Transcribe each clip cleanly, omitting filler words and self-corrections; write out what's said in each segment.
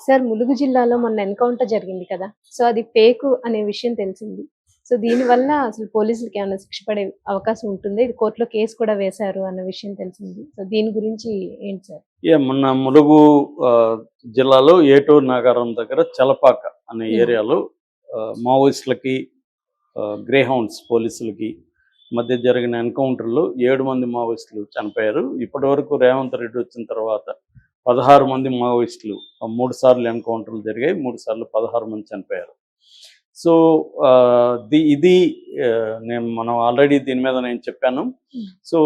Sir Mulugu జిల్లాలో మొన్న encounter జరిగింది కదా! సో, అది ఫేకు అనే విషయం తెలిసింది. సో, దీనివల్ల అసలు పోలీసులకి ఏమన్నా శిక్ష పడే అవకాశం ఉంటుందా? ఇది కోర్టులో కేస్ కూడా వేశారు అన్న విషయం తెలిసింది. సో, దీని గురించి ఏంటి సార్? మొన్న ములుగు ఆహ్, జిల్లాలో ఏటూరు నాగారం దగ్గర చలపాక అనే హ్మ్. ఏరియాలో మావోయిస్టులకి, గ్రే హౌండ్స్ పోలీసులకి మధ్య జరిగిన ఎన్కౌంటర్‌లో 7 మంది మావోయిస్టులు చనిపోయారు. ఇప్పటివరకు రేవంత్ రెడ్డి వచ్చిన తర్వాత 16 మంది మావోయిస్టులు 3 సార్లు ఎన్కౌంటర్‌లు జరిగాయి. 3 సార్లు 16 మంది చనిపోయారు. సో, ఇది మనం ఆల్రెడీ దీని మీద నేను చెప్పాను. హ్మ్. సో,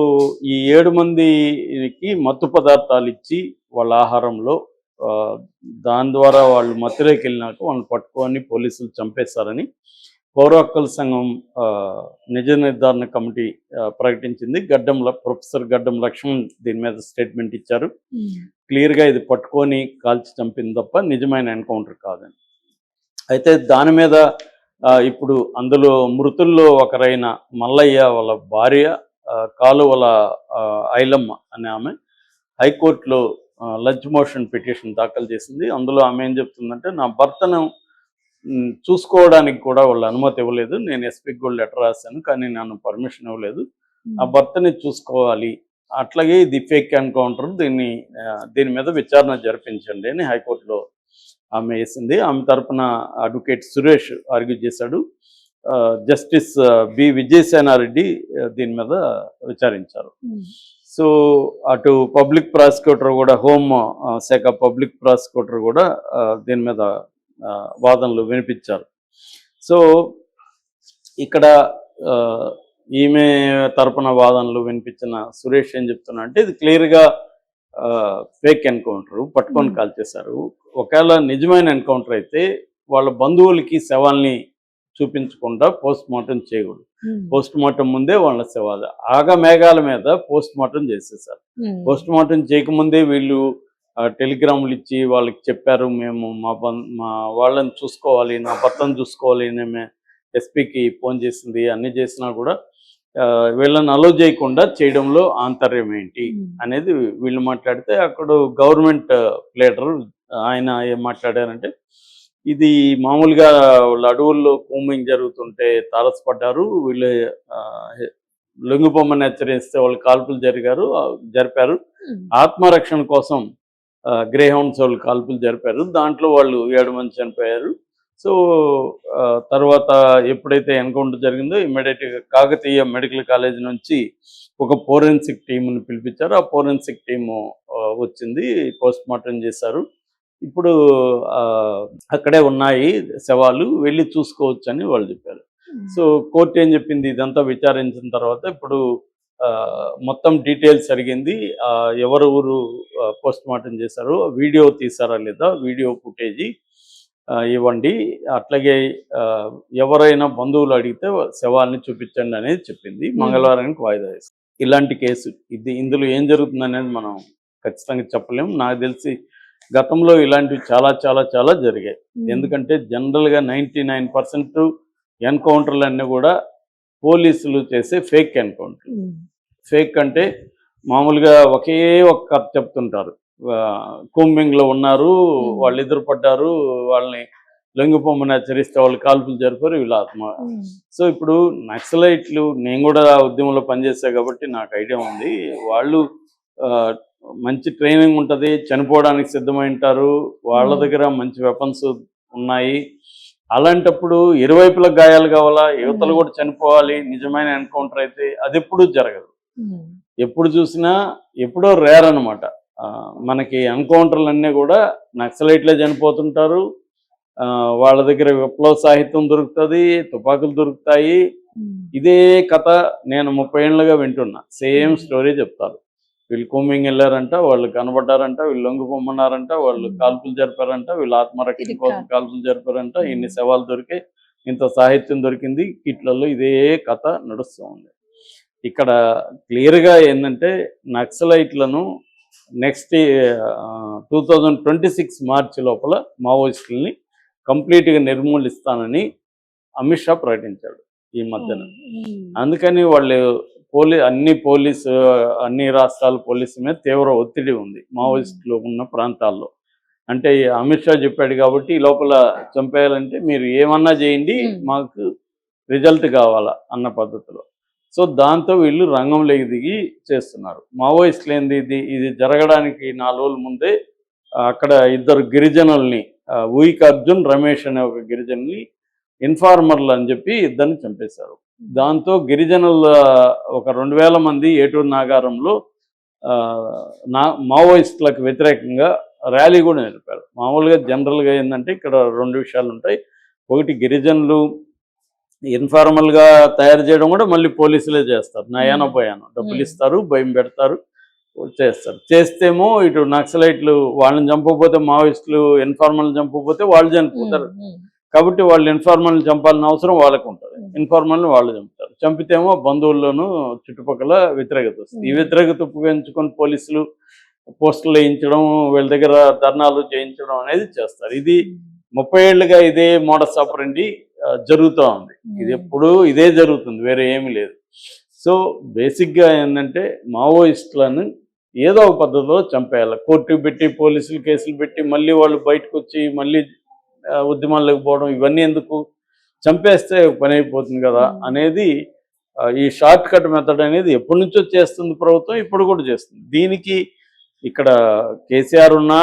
ఈ 7 మందికి మత్తు పదార్థాలిచ్చి వాళ్ళ ఆహారంలో ఆహ్, దాని ద్వారా వాళ్ళు మత్తులోకి వెళ్ళినాక వాళ్ళని పట్టుకొని పోలీసులు చంపేశారని పౌర హక్కుల సంఘం నిజ నిర్ధారణ కమిటీ ప్రకటించింది. ప్రొఫెసర్ గడ్డం లక్ష్మణ్ దీని మీద స్టేట్మెంట్ ఇచ్చారు. హ్మ్. క్లియర్‌గా ఇది పట్టుకొని కాల్చి చంపింది తప్ప నిజమైన ఎన్కౌంటర్ కాదని. అయితే దాని మీద ఇప్పుడు అందులో మృతుల్లో ఒకరైన మల్లయ్య వాళ్ళ భార్య కాలువల ఐలమ్మ అనే ఆమె హైకోర్టులో లంచ్ మోషన్ పిటిషన్ దాఖలు చేసింది. అందులో ఆమె ఏం చెప్తుందంటే, నా భర్తను చూసుకోవడానికి కూడా వాళ్ళు అనుమతి ఇవ్వలేదు. నేను ఎస్పీకి కూడా లెటర్ రాశాను, కానీ నన్ను పర్మిషన్ ఇవ్వలేదు. ఆ భర్తని చూసుకోవాలి, అట్లాగే ఇది ఫేక్ ఎన్కౌంటర్, దీని మీద విచారణ జరిపించండి అని హైకోర్టులో ఆమె వేసింది. ఆమె తరపున అడ్వకేట్ సురేష్ ఆర్గ్యూ చేశాడు. జస్టిస్ బి విజయసేనారెడ్డి దీని మీద విచారించారు. సో, అటు పబ్లిక్ ప్రాసిక్యూటర్ కూడా, హోమ్ శాఖ పబ్లిక్ ప్రాసిక్యూటర్ కూడా దీని మీద వాదనలు వినిపించారు. సో, ఇక్కడ ఈమె తరపున వాదనలు వినిపించిన సురేష్ ఏం చెప్తున్నా అంటే, ఇది క్లియర్గా ఫేక్ ఎన్కౌంటర్, పట్టుకొని కాల్ చేశారు. ఒకవేళ నిజమైన ఎన్కౌంటర్ అయితే వాళ్ళ బంధువులకి శవాల్ని చూపించకుండా పోస్ట్ మార్టం చేయకూడదు. పోస్ట్ మార్టం ముందే వాళ్ళ శవాలు ఆగమేఘాల మీద పోస్ట్ మార్టం చేసేసారు. పోస్ట్ మార్టం చేయకముందే వీళ్ళు టెలిగ్రాములు ఇచ్చి వాళ్ళకి చెప్పారు, మేము మా వాళ్ళని చూసుకోవాలి, నా భర్తను చూసుకోవాలి, నేను ఎస్పీకి ఫోన్ చేసింది, అన్నీ చేసినా కూడా వీళ్ళని అలో చేయకుండా చేయడంలో ఆంతర్యం ఏంటి అనేది వీళ్ళు మాట్లాడితే, అక్కడ గవర్నమెంట్ లీడర్ ఆయన ఏం మాట్లాడారంటే, ఇది మామూలుగా వాళ్ళ అడవుల్లో కూంబింగ్ జరుగుతుంటే తారసపడ్డారు, వీళ్ళు లొంగిపోమని హెచ్చరిస్తే వాళ్ళు కాల్పులు జరిపారు. ఆత్మరక్షణ కోసం గ్రే హౌండ్స్ వాళ్ళు కాల్పులు జరిపారు. దాంట్లో వాళ్ళు 7 మంది చనిపోయారు. సో, తర్వాత ఎప్పుడైతే ఎన్కౌంటర్ జరిగిందో ఇమ్మీడియట్గా కాకతీయ మెడికల్ కాలేజ్ నుంచి ఒక ఫోరెన్సిక్ టీముని పిలిపించారు. ఆ ఫోరెన్సిక్ టీము వచ్చింది, పోస్ట్ మార్టం చేశారు. ఇప్పుడు అక్కడే ఉన్నాయి శవాలు, వెళ్ళి చూసుకోవచ్చు అని వాళ్ళు చెప్పారు. సో, కోర్టు ఏం చెప్పింది, ఇదంతా విచారించిన తర్వాత ఇప్పుడు మొత్తం డీటెయిల్స్ అడిగింది. ఎవరెవరు పోస్ట్ మార్టం చేశారో వీడియో తీసారా లేదా, వీడియో ఫుటేజీ ఇవ్వండి, అట్లాగే ఎవరైనా బంధువులు అడిగితే శవాల్ని చూపించండి అనేది చెప్పింది. మంగళవారానికి వాయిదా వేసింది. ఇలాంటి కేసు ఇందులో ఏం జరుగుతుంది అనేది మనం ఖచ్చితంగా చెప్పలేము. నాకు తెలిసి గతంలో ఇలాంటివి చాలా చాలా చాలా జరిగాయి. ఎందుకంటే జనరల్గా 99% ఎన్కౌంటర్లన్నీ కూడా పోలీసులు చేసే ఫేక్ ఎన్కౌంటర్. ఫేక్ అంటే మామూలుగా ఒకే ఒక కథ చెప్తుంటారు. కూంబింగ్లో ఉన్నారు, వాళ్ళు ఎదురుపడ్డారు, వాళ్ళని లొంగిపోమని హెచ్చరిస్తే వాళ్ళు కాల్పులు జరిపారు, వీళ్ళు సో, ఇప్పుడు నక్సలైట్లు, నేను కూడా ఉద్యమంలో పనిచేసా కాబట్టి నాకు ఐడియా ఉంది. వాళ్ళు మంచి ట్రైనింగ్ ఉంటుంది, చనిపోవడానికి సిద్ధమై ఉంటారు, వాళ్ళ దగ్గర మంచి వెపన్స్ ఉన్నాయి. అలాంటప్పుడు ఇరువైపుల గాయాలు కావాలా, యువతలు కూడా చనిపోవాలి నిజమైన ఎన్కౌంటర్ అయితే, అది ఎప్పుడూ జరగదు. ఎప్పుడు చూసినా ఎప్పుడో రేర్ అనమాట. మనకి ఎన్కౌంటర్లన్నీ కూడా నక్సలైట్లే చనిపోతుంటారు, వాళ్ళ దగ్గర విప్లవ సాహిత్యం దొరుకుతుంది, తుపాకులు దొరుకుతాయి. ఇదే కథ నేను 30 ఏళ్ళుగా వింటున్నా. సేమ్ స్టోరీ చెప్తారు. వీళ్ళు కూంబింగ్ వెళ్ళారంట, వాళ్ళు కనబడ్డారంట, వీళ్ళు లొంగిపోమన్నారంట, వాళ్ళు కాల్పులు జరిపారంట, వీళ్ళు ఆత్మరక్షణ కోసం కాల్పులు జరిపారంట, ఇన్ని శవాలు దొరికాయి, ఇంత సాహిత్యం దొరికింది, కిట్లలో ఇదే కథ నడుస్తూ ఉంది. ఇక్కడ క్లియర్గా ఏంటంటే, నక్సలైట్లను నెక్స్ట్ 2026 మార్చి లోపల మావోయిస్టులని కంప్లీట్గా నిర్మూలిస్తానని అమిత్ షా ప్రకటించాడు ఈ మధ్యన. అందుకని వాళ్ళు అన్ని రాష్ట్రాల పోలీసు మీద తీవ్ర ఒత్తిడి ఉంది మావోయిస్టులు ఉన్న ప్రాంతాల్లో. అంటే అమిత్ షా చెప్పాడు కాబట్టి ఈ లోపల చంపేయాలంటే మీరు ఏమన్నా చేయండి, మాకు రిజల్ట్ కావాలా అన్న పద్ధతిలో. సో దాంతో వీళ్ళు రంగంలోకి దిగి చేస్తున్నారు. మావోయిస్టులు ఏంది, ఇది జరగడానికి 4 రోజుల ముందే అక్కడ ఇద్దరు గిరిజనుల్ని, ఊయిక్ అర్జున్, రమేష్ అనే ఒక గిరిజనుల్ని ఇన్ఫార్మర్లు అని చెప్పి ఇద్దరిని చంపేశారు. దాంతో గిరిజనుల ఒక 2000 మంది ఏటూరు నాగారంలో మావోయిస్టులకు వ్యతిరేకంగా ర్యాలీ కూడా నిలిపారు. మామూలుగా జనరల్గా ఏంటంటే ఇక్కడ 2 విషయాలు ఉంటాయి. ఒకటి, గిరిజనులు ఇన్ఫార్మల్గా తయారు చేయడం కూడా మళ్ళీ పోలీసులే చేస్తారు. నయానో భయానో డబ్బులు ఇస్తారు, భయం పెడతారు, చేస్తారు. చేస్తేమో ఇటు నక్సలైట్లు వాళ్ళని చంపకపోతే, మావోయిస్టులు ఇన్ఫార్మల్ చంపకపోతే వాళ్ళు చనిపోతారు. కాబట్టి వాళ్ళు ఇన్ఫార్మల్ని చంపాల్సిన అవసరం వాళ్ళకు ఉంటుంది. ఇన్ఫార్మల్ని వాళ్ళు చంపుతారు. చంపితేమో బంధువుల్లోనూ చుట్టుపక్కల వ్యతిరేకత వస్తుంది. ఈ వ్యతిరేకత ఉపయోగించుకొని పోలీసులు పోస్టులు వేయించడం, వీళ్ళ దగ్గర ధర్నాలు చేయించడం అనేది చేస్తారు. ఇది 30 ఏళ్ళుగా ఇదే మోడస్ ఆపరెండి జరుగుతూ ఉంది. ఇది ఎప్పుడు ఇదే జరుగుతుంది, వేరే ఏమీ లేదు. సో బేసిక్గా ఏంటంటే మావోయిస్టులను ఏదో ఒక పద్ధతిలో చంపేయాలి. కోర్టుకు పెట్టి, పోలీసులు కేసులు పెట్టి, మళ్ళీ వాళ్ళు బయటకు వచ్చి మళ్ళీ ఉద్యమాల్లోకి పోవడం, ఇవన్నీ ఎందుకు? చంపేస్తే పని అయిపోతుంది కదా అనేది ఈ షార్ట్ కట్ మెథడ్ అనేది ఎప్పటి నుంచో చేస్తుంది ప్రభుత్వం, ఇప్పుడు కూడా చేస్తుంది. దీనికి ఇక్కడ కేసీఆర్ ఉన్నా,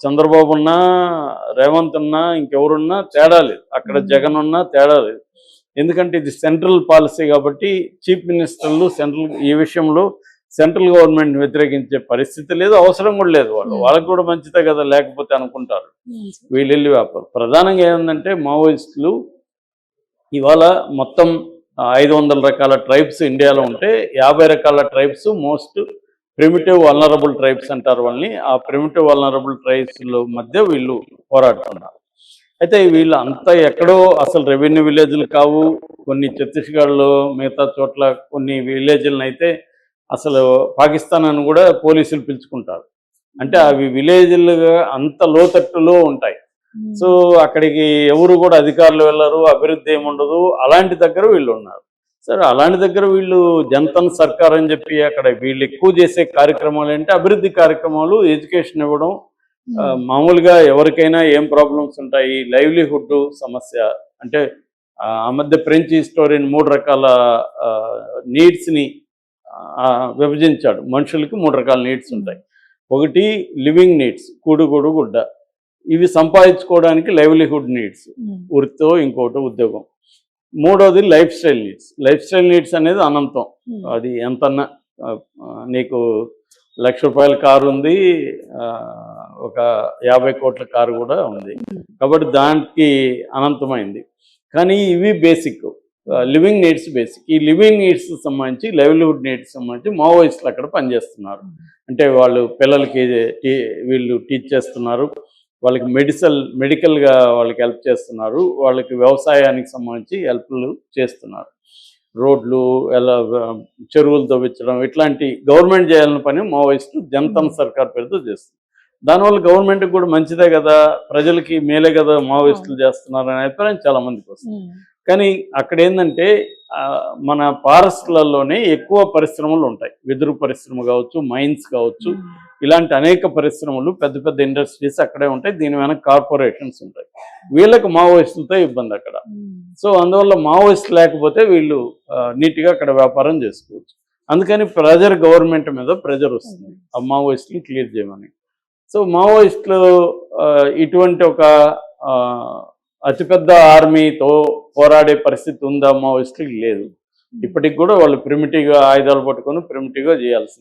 చంద్రబాబు ఉన్నా, రేవంత్ ఉన్నా, ఇంకెవరున్నా తేడా లేదు. అక్కడ జగన్ ఉన్నా తేడా లేదు. ఎందుకంటే ఇది సెంట్రల్ పాలసీ కాబట్టి చీఫ్ మినిస్టర్లు ఈ విషయంలో సెంట్రల్ గవర్నమెంట్ వ్యతిరేకించే పరిస్థితి లేదు, అవసరం కూడా లేదు. వాళ్ళకి కూడా మంచిదే కదా, లేకపోతే అనుకుంటారు వీళ్ళు వ్యాపారం. ప్రధానంగా ఏంటంటే మావోయిస్టులు ఇవాళ మొత్తం 500 రకాల ట్రైబ్స్ ఇండియాలో ఉంటే 50 రకాల tribes most primitive vulnerable tribes అంటారు వాళ్ళని. ఆ ప్రిమిటివ్ వల్నరబుల్ ట్రైబ్స్లో మధ్య వీళ్ళు పోరాడుతున్నారు. అయితే వీళ్ళు అంతా ఎక్కడో అసలు రెవెన్యూ విలేజ్లు కావు. కొన్ని ఛత్తీస్గఢ్లో, మిగతా చోట్ల కొన్ని విలేజ్లను అయితే అసలు పాకిస్తాన్ అని కూడా పోలీసులు పిలుచుకుంటారు. అంటే అవి విలేజ్లుగా అంత లోతట్టులో ఉంటాయి. సో అక్కడికి ఎవరు కూడా అధికారులు వెళ్ళరు, అభివృద్ధి ఏముండదు. అలాంటి దగ్గర వీళ్ళు ఉన్నారు. సరే, అలాంటి దగ్గర వీళ్ళు జనతన్ సర్కార్ అని చెప్పి అక్కడ వీళ్ళు ఎక్కువ చేసే కార్యక్రమాలు ఏంటి? అభివృద్ధి కార్యక్రమాలు, ఎడ్యుకేషన్ ఇవ్వడం. మామూలుగా ఎవరికైనా ఏం ప్రాబ్లమ్స్ ఉంటాయి? లైవ్లీహుడ్ సమస్య అంటే ఆ మధ్య ఫ్రెంచ్ హిస్టోరియన్ 3 రకాల నీడ్స్ని విభజించాడు. మనుషులకి 3 రకాల నీడ్స్ ఉంటాయి. ఒకటి లివింగ్ నీడ్స్, కూడుగూడు గుడ్డ. ఇవి సంపాదించుకోవడానికి లైవ్లీహుడ్ నీడ్స్, వృత్తో ఇంకోటి ఉద్యోగం. మూడోది life style needs. Life style needs అనేది అనంతం. అది ఎంతన్నా నీకు ₹1,00,000 కారు ఉంది, ఒక 50 కోట్ల కారు కూడా ఉంది, కాబట్టి దానికి అనంతమైంది. కానీ ఇవి బేసిక్ లివింగ్ నీడ్స్ బేసిక్. ఈ లివింగ్ నీడ్స్ సంబంధించి, లైవ్లీహుడ్ నీడ్స్ సంబంధించి మావోయిస్టులు అక్కడ పనిచేస్తున్నారు. అంటే వాళ్ళు పిల్లలకి వీళ్ళు టీచ్ చేస్తున్నారు, వాళ్ళకి మెడికల్గా వాళ్ళకి హెల్ప్ చేస్తున్నారు, వాళ్ళకి వ్యవసాయానికి సంబంధించి హెల్ప్లు చేస్తున్నారు. రోడ్లు, ఎలా చెరువులు తవ్వించడం, ఇట్లాంటి గవర్నమెంట్ చేయాలని పని మావోయిస్టులు జనతన్ సర్కార్ పేరుతో చేస్తుంది. దానివల్ల గవర్నమెంట్కి కూడా మంచిదే కదా, ప్రజలకి మేలే కదా మావోయిస్టులు చేస్తున్నారు అనే అభిప్రాయం చాలా మందికి వస్తుంది. కానీ అక్కడ ఏంటంటే మన ఫారెస్ట్లలోనే ఎక్కువ పరిశ్రమలు ఉంటాయి. వెదురు పరిశ్రమ కావచ్చు, మైన్స్ కావచ్చు, ఇలాంటి అనేక పరిశ్రమలు, పెద్ద పెద్ద ఇండస్ట్రీస్ అక్కడే ఉంటాయి. దీని వెనక కార్పొరేషన్స్ ఉంటాయి. వీళ్ళకి మావోయిస్టులతో ఇబ్బంది అక్కడ. సో అందువల్ల మావోయిస్ట్ లేకపోతే వీళ్ళు నీట్గా అక్కడ వ్యాపారం చేసుకోవచ్చు. అందుకని గవర్నమెంట్ మీద ప్రెజర్ వస్తుంది ఆ మావోయిస్టులు క్లియర్ చేయమని. సో మావోయిస్టులు ఇటువంటి ఒక అతిపెద్ద ఆర్మీతో పోరాడే పరిస్థితి ఉందా మావోయిస్టులకి? లేదు. ఇప్పటికి కూడా వాళ్ళు ప్రిమిటివ్గా ఆయుధాలు పట్టుకొని ప్రిమిటివ్గా చేయాల్సింది.